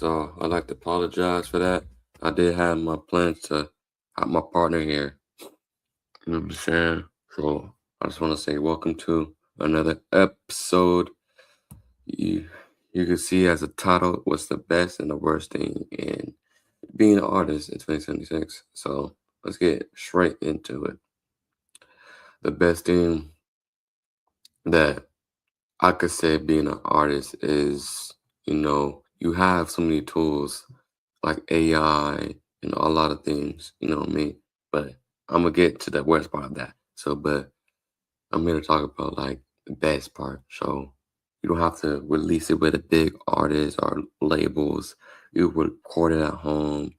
So I'd like to apologize for that. I did have my plans to have my partner here. You know what I'm saying? So I just want to say welcome to another episode. You you can see as a title what's the best and the worst thing in being an artist in 2076. So let's get straight into it. The best thing that I could say being an artist is, you have so many tools like AI and a lot of things, you know what I mean? But I'm gonna get to the worst part of that. But I'm here to talk about like the best part. So you don't have to release it with a big artist or labels. You record it at home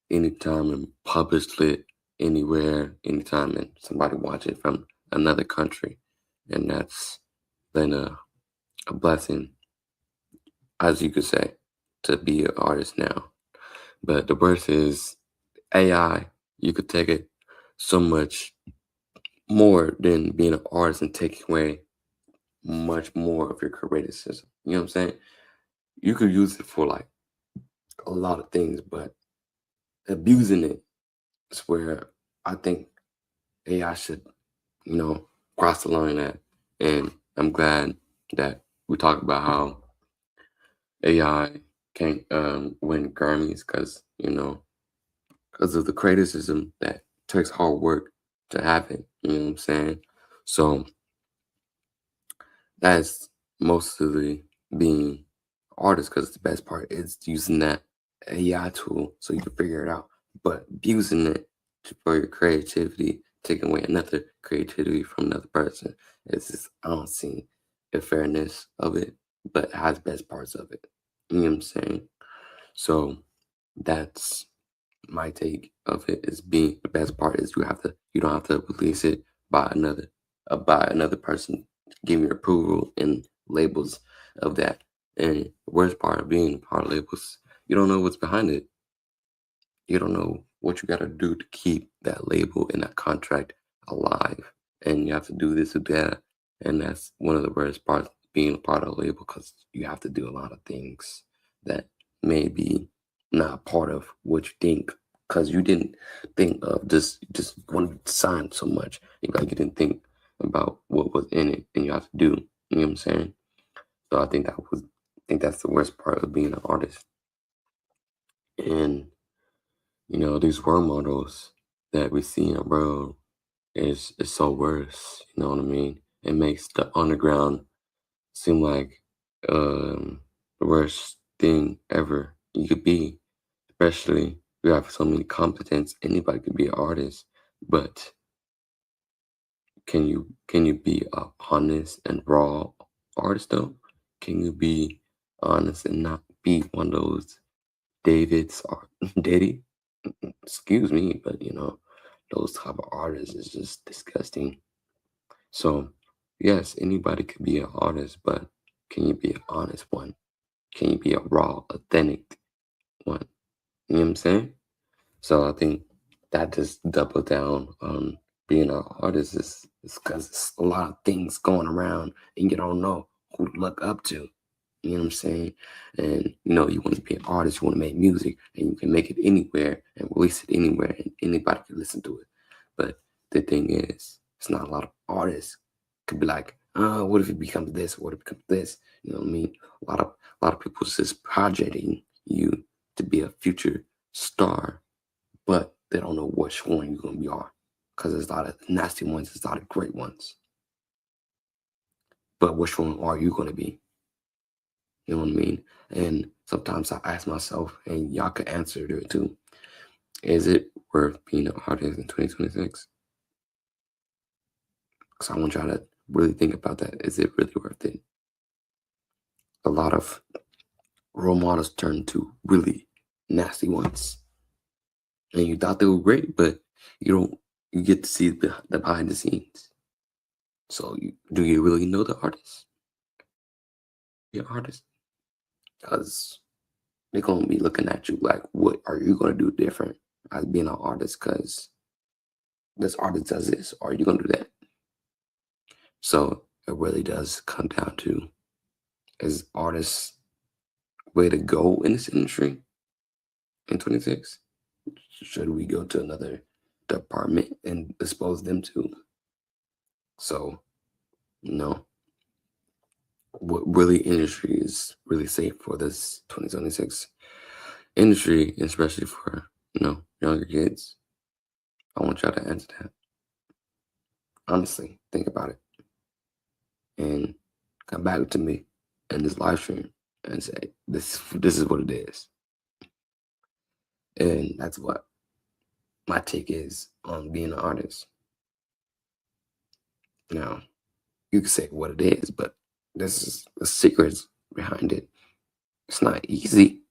anytime and publish it anywhere, anytime, and somebody watch it from another country. And that's been a blessing, as you could say, to be an artist now. But the worst is AI. You could take it so much more than being an artist and taking away much more of your criticism. You know what I'm saying? You could use it for like a lot of things, but abusing it is where I think AI should, cross the line at. And I'm glad that we talk about how AI can't win Grammys because of the criticism that takes hard work to have it. You know what I'm saying? So that's mostly being artist because the best part is using that AI tool so you can figure it out. But abusing it for your creativity, taking away another creativity from another person, it's just I don't see the fairness of it, but it has best parts of it. You know what I'm saying? So that's my take of it is being the best part is you don't have to release it by another person giving approval and labels of that. And the worst part of being a part of labels, you don't know what's behind it. You don't know what you got to do to keep that label and that contract alive. And you have to do this or that. And that's one of the worst parts being a part of a label because you have to do a lot of things that may be not part of what you think because you didn't think of just wanting to sign so much. Like you didn't think about what was in it and you have to do. You know what I'm saying? So I think that's the worst part of being an artist. And these role models that we see in the world is so worse. You know what I mean? It makes the underground seem like the worst thing ever you could be. Especially we have so many competence. Anybody could be an artist, but can you be a honest and raw artist though? Can you be honest and not be one of those Davids or Diddy? Excuse me, but those type of artists is just disgusting. So yes, anybody could be an artist, but can you be an honest one? Can you be a raw, authentic one? You know what I'm saying? So I think that just double down on being an artist is because it's a lot of things going around and you don't know who to look up to. You know what I'm saying? And you want to be an artist, you want to make music, and you can make it anywhere and release it anywhere, and anybody can listen to it. But the thing is, it's not a lot of artists could be like, what if it becomes this? What if it becomes this? You know what I mean? A lot of people just projecting you to be a future star, but they don't know which one you're gonna be on. Because there's a lot of nasty ones, there's a lot of great ones. But which one are you gonna be? You know what I mean? And sometimes I ask myself, and y'all can answer to it too. Is it worth being an artist in 2026? Because I want y'all to really think about that. Is it really worth it? A lot of role models turn to really nasty ones. And you thought they were great, but you get to see the behind the scenes. So do you really know the artist? Your artist? Because they're going to be looking at you like, what are you going to do different as being an artist? Because this artist does this, or are you going to do that? So it really does come down to, is artists way to go in this industry in 26? Should we go to another department and expose them to? So, no. What really industry is really safe for this 2026 industry, especially for, younger kids? I want y'all to answer that. Honestly, think about it. And come back to me in this live stream and say, this is what it is. And that's what my take is on being an artist. Now, you can say what it is, but this is the secrets behind it. It's not easy.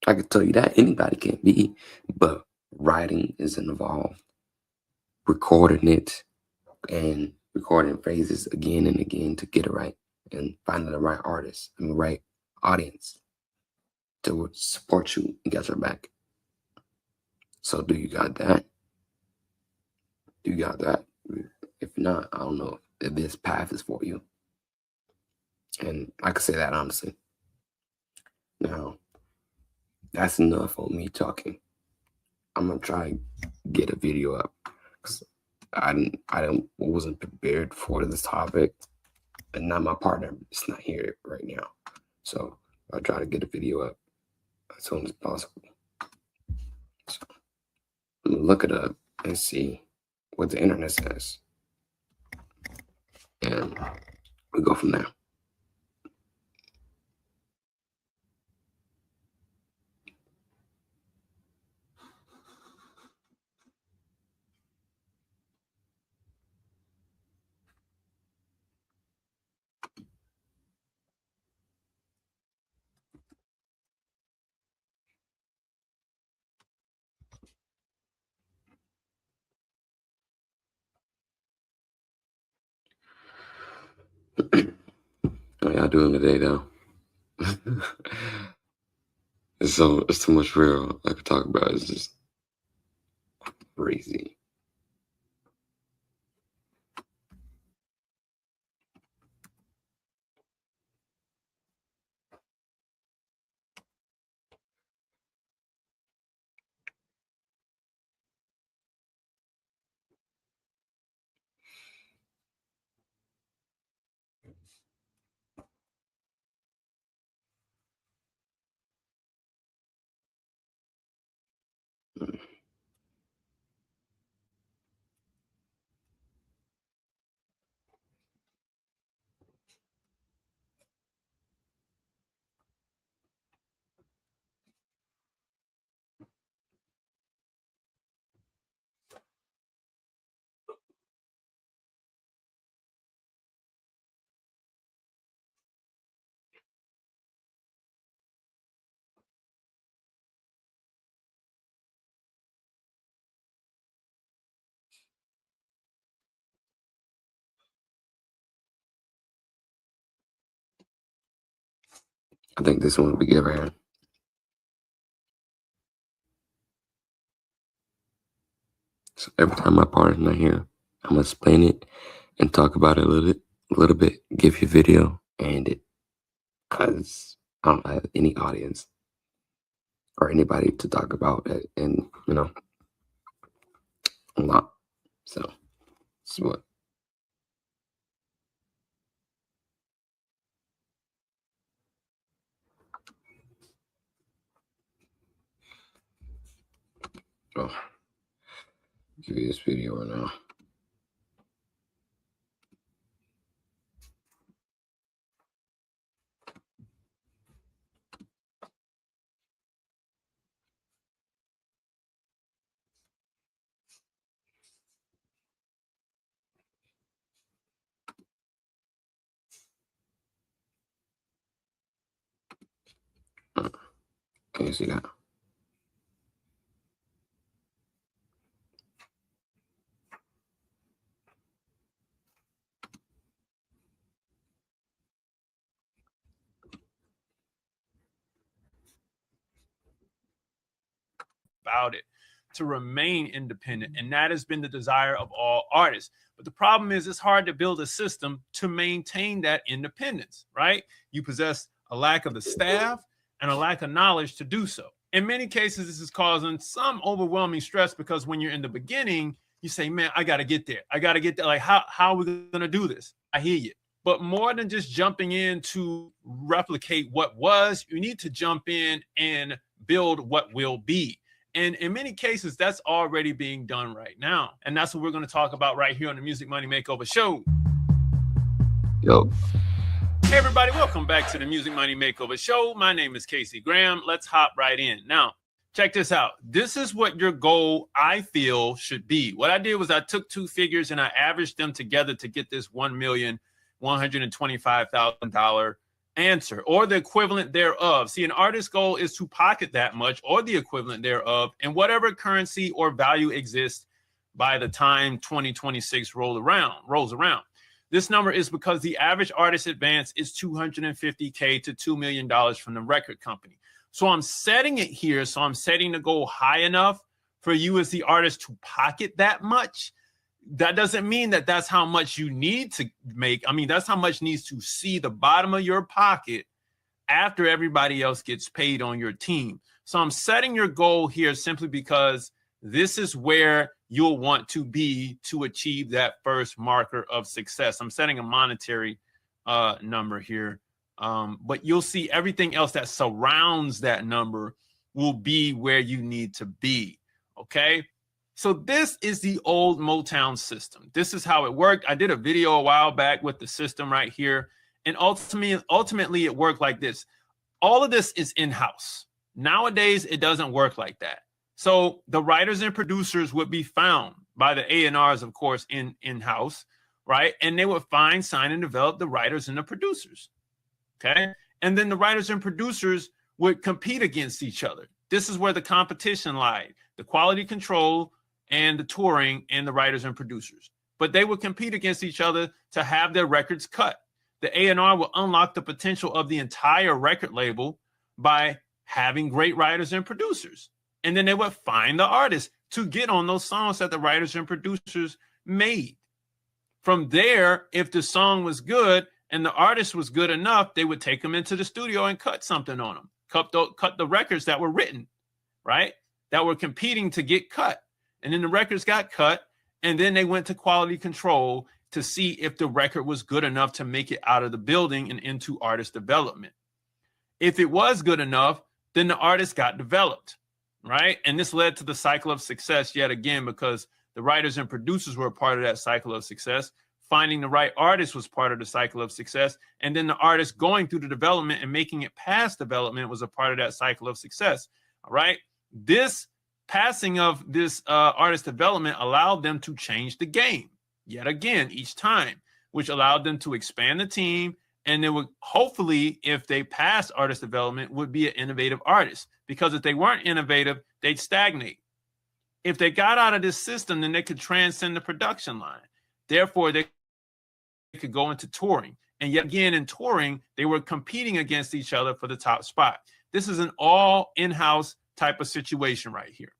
I can tell you that anybody can be, but writing is involved. Recording it and recording phrases again and again to get it right and finding the right artist and the right audience to support you and get your back. So do you got that? Do you got that? If not, I don't know if this path is for you. And I can say that honestly. Now, that's enough on me talking. I'm gonna try and get a video up because I wasn't prepared for this topic, and now my partner is not here right now. So I'll try to get a video up as soon as possible. So I'm gonna look it up and see what the internet says, and we go from there. How y'all doing today, though? It's too much real I could talk about. It's just crazy. I think this one will be good right here. So every time my partner's not here, I'm gonna explain it and talk about it a little bit, give you a video and it, because I don't have any audience or anybody to talk about it, and a lot. So that's what. Oh, give you this video right now. Can you see that? About it to remain independent. And that has been the desire of all artists. But the problem is it's hard to build a system to maintain that independence, right? You possess a lack of the staff, and a lack of knowledge to do so. In many cases, this is causing some overwhelming stress because when you're in the beginning, you say, man, I got to get there. I got to get there. Like, how are we going to do this? I hear you. But more than just jumping in to replicate what was, you need to jump in and build what will be. And in many cases, that's already being done right now. And that's what we're going to talk about right here on the Music Money Makeover Show. Yo. Hey, everybody, welcome back to the Music Money Makeover Show. My name is Casey Graham. Let's hop right in. Now, check this out. This is what your goal, I feel, should be. What I did was I took two figures and I averaged them together to get this $1,125,000 answer, or the equivalent thereof. See, an artist's goal is to pocket that much or the equivalent thereof in whatever currency or value exists by the time 2026 rolls around. This number is because the average artist advance is $250K to $2 million from the record company. So I'm setting it here. So I'm setting the goal high enough for you as the artist to pocket that much. That doesn't mean that that's how much you need to make. I mean, that's how much needs to see the bottom of your pocket after everybody else gets paid on your team. So I'm setting your goal here simply because this is where you'll want to be to achieve that first marker of success. I'm setting a monetary number here, but you'll see everything else that surrounds that number will be where you need to be, okay? So this is the old Motown system. This is how it worked. I did a video a while back with the system right here. And ultimately it worked like this. All of this is in-house. Nowadays, it doesn't work like that. So the writers and producers would be found by the A&Rs, of course, in-house, right? And they would find, sign, and develop the writers and the producers, okay? And then the writers and producers would compete against each other. This is where the competition lied, the quality control and the touring and the writers and producers. But they would compete against each other to have their records cut. The A&R will unlock the potential of the entire record label by having great writers and producers. And then they would find the artists to get on those songs that the writers and producers made. From there, if the song was good and the artist was good enough, they would take them into the studio and cut something on them, cut the records that were written, right? That were competing to get cut. And then the records got cut, and then they went to quality control to see if the record was good enough to make it out of the building and into artist development. If it was good enough, then the artist got developed, right? And this led to the cycle of success yet again, because the writers and producers were a part of that cycle of success. Finding the right artist was part of the cycle of success. And then the artist going through the development and making it past development was a part of that cycle of success, all right? This passing of this artist development allowed them to change the game yet again each time, which allowed them to expand the team. And they would hopefully, if they passed artist development, would be an innovative artist, because if they weren't innovative, they'd stagnate. If they got out of this system, then they could transcend the production line. Therefore, they could go into touring. And yet again, in touring, they were competing against each other for the top spot. This is an all in-house type of situation right here.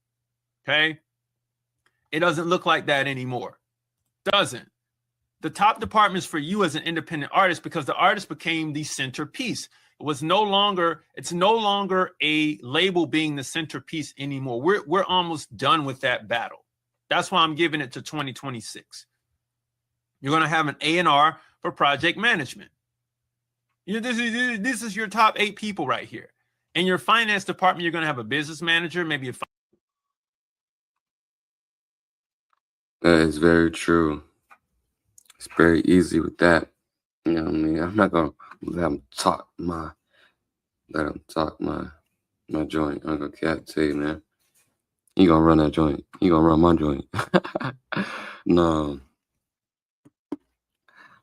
Okay. It doesn't look like that anymore. Doesn't. The top departments for you as an independent artist, because the artist became the centerpiece. It's no longer a label being the centerpiece anymore. We're almost done with that battle. That's why I'm giving it to 2026. You're going to have an A&R for project management. This is your top 8 people right here. In your finance department, you're going to have a business manager, maybe a That is very true. It's very easy with that. You know what I mean? I'm not gonna let him talk my joint. I'm gonna tell you, man. You gonna run that joint. You gonna run my joint. No.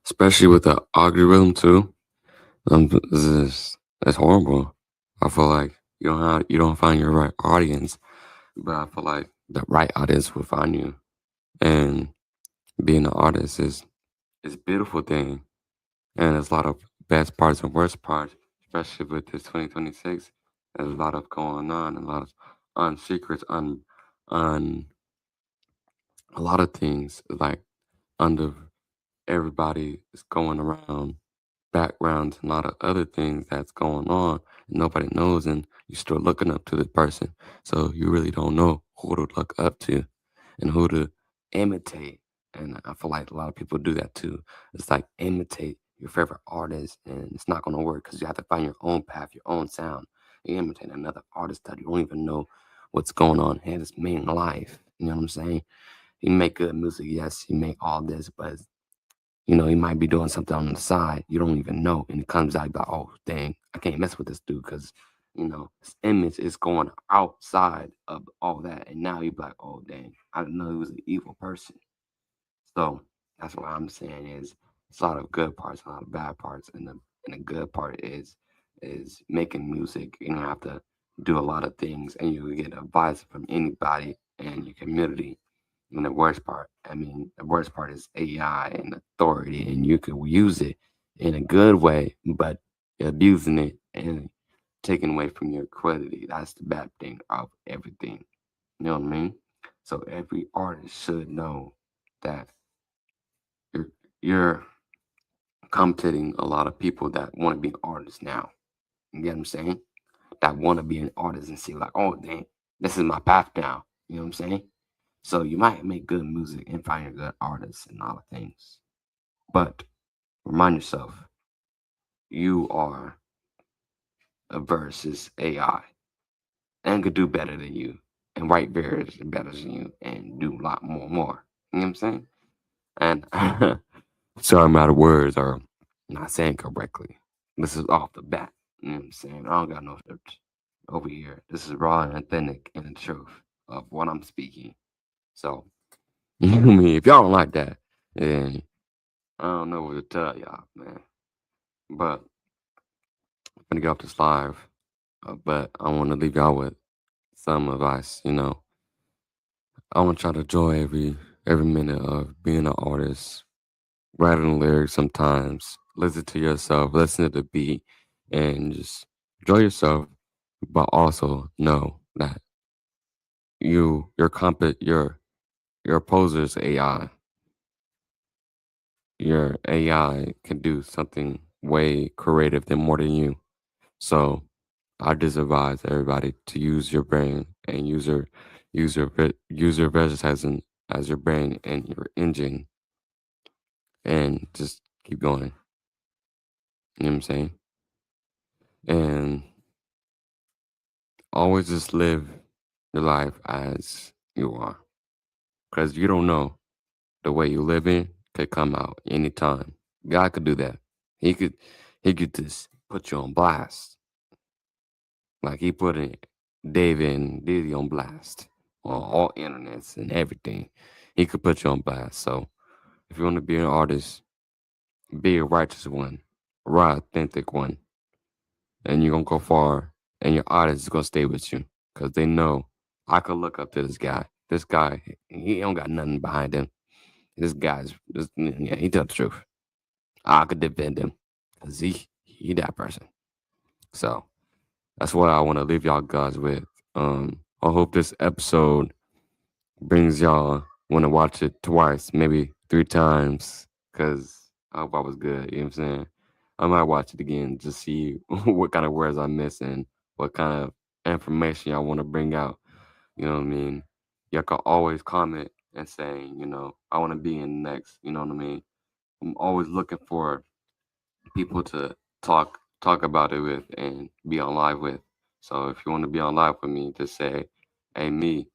Especially with the algorithm too. It's horrible. I feel like you don't find your right audience, but I feel like the right audience will find you. And being an artist is a beautiful thing. And there's a lot of best parts and worst parts, especially with this 2026. There's a lot of going on, a lot of secrets, a lot of things like under everybody is going around, backgrounds, and a lot of other things that's going on and nobody knows, and you start looking up to the person. So you really don't know who to look up to and who to imitate. And I feel like a lot of people do that too. It's like imitate your favorite artist, and it's not gonna work because you have to find your own path, your own sound. You imitate another artist that you don't even know what's going on in his main life. You know what I'm saying? He make good music, yes, he make all this, but he might be doing something on the side. You don't even know. And it comes out like, oh, dang, I can't mess with this dude because, his image is going outside of all that. And now you're like, oh, dang, I didn't know he was an evil person. So that's what I'm saying is it's a lot of good parts, a lot of bad parts. And the good part is making music. You don't have to do a lot of things and you get advice from anybody in your community. And the worst part is AI and authority, and you could use it in a good way, but abusing it and taking away from your credibility. That's the bad thing of everything. You know what I mean? So every artist should know that you're you're commentating a lot of people that want to be artists now. You get what I'm saying? That want to be an artist and see like, oh dang, this is my path now. You know what I'm saying? So you might make good music and find a good artist and all the things. But remind yourself, you are a versus AI and could do better than you and write better than you and do a lot more. You know what I'm saying? And sorry, I'm out of words or not saying correctly. This is off the bat. You know what I'm saying? I don't got no script over here. This is raw and authentic and the truth of what I'm speaking. So, you know what I mean? If y'all don't like that, then I don't know what to tell y'all, man. But I'm gonna get off this live. But I want to leave y'all with some advice. I want y'all to enjoy every minute of being an artist, writing lyrics sometimes, listen to yourself, listen to the beat, and just enjoy yourself. But also know that your opposer's AI. Your AI can do something way creative than more than you. So I just advise everybody to use your brain and use your visuals as your brain and your engine, and just keep going. You know what I'm saying? And always just live your life as you are, because you don't know the way you live in could come out anytime. God could do that. He could he could just put you on blast, like he put David and Diddy on blast on all internets and everything. He could put you on blast. So if you want to be an artist, be a righteous one, a raw, authentic one, and you're gonna go far, and your audience is gonna stay with you because they know I could look up to this guy. This guy, he don't got nothing behind him. Yeah, he tell the truth. I could defend him because he that person. So that's what I want to leave y'all guys with. I hope this episode brings y'all want to watch it twice, maybe 3 times, because I hope I was good. You know what I'm saying? I might watch it again to see what kind of words I'm missing, what kind of information y'all want to bring out. You know what I mean? Y'all can always comment and say, I want to be in next. You know what I mean? I'm always looking for people to talk about it with and be on live with. So if you want to be on live with me, just say, "Hey, me,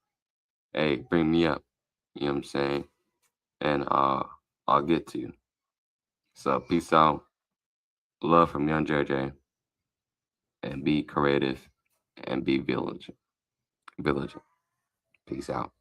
hey, bring me up." You know what I'm saying? And I'll get to you. So peace out, love from Young JJ, and be creative and be village. Peace out.